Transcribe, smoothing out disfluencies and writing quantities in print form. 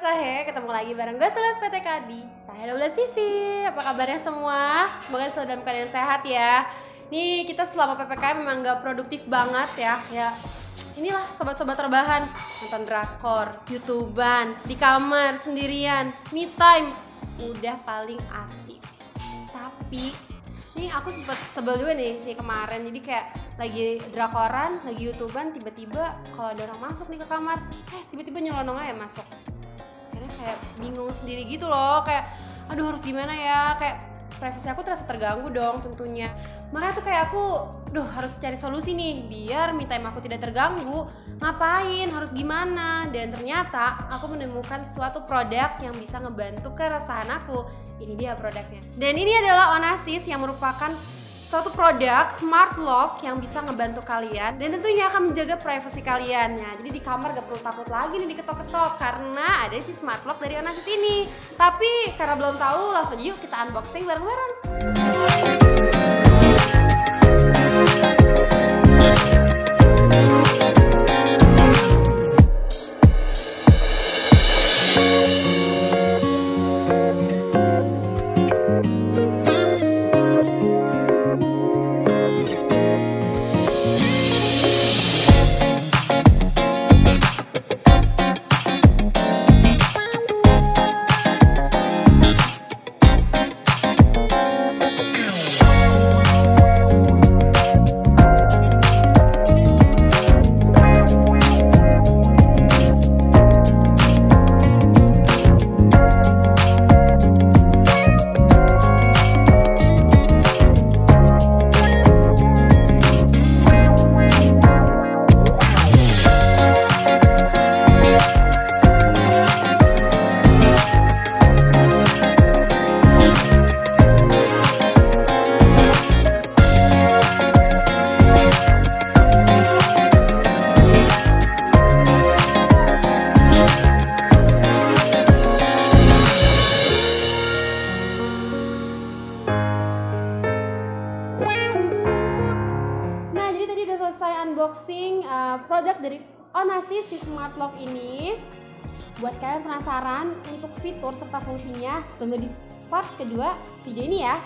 Sahe, ketemu lagi bareng gue Seles PTK di Sahe 12 TV. Apa kabarnya semua? Semoga selalu dalam keadaan sehat ya. Nih kita selama PPKM memang gak produktif banget ya. Ya inilah sobat-sobat terbahan, nonton drakor, youtuban, di kamar sendirian, me time, udah paling asik. Tapi nih aku sempet sebel juga nih sih kemarin, jadi kayak lagi drakoran, lagi youtuban, tiba-tiba kalau ada orang masuk nih ke kamar, tiba-tiba nyelonong aja masuk. Akhirnya kayak bingung sendiri gitu loh, kayak aduh harus gimana ya, kayak privasi aku terasa terganggu dong tentunya. Makanya tuh kayak aku harus cari solusi nih biar me time aku tidak terganggu. Ngapain, harus gimana? Dan ternyata aku menemukan suatu produk yang bisa ngebantu keresahan aku. Ini dia produknya. Dan ini adalah Onassis yang merupakan suatu produk smart lock yang bisa ngebantu kalian dan tentunya akan menjaga privasi kalian. Nah, jadi di kamar gak perlu takut lagi nih diketok-ketok karena ada si smart lock dari Onassis ini. Tapi karena belum tahu, langsung yuk kita unboxing bareng-bareng. Selesai unboxing produk dari Onassis si smart lock ini. Buat kalian penasaran untuk fitur serta fungsinya, tunggu di part kedua video ini ya.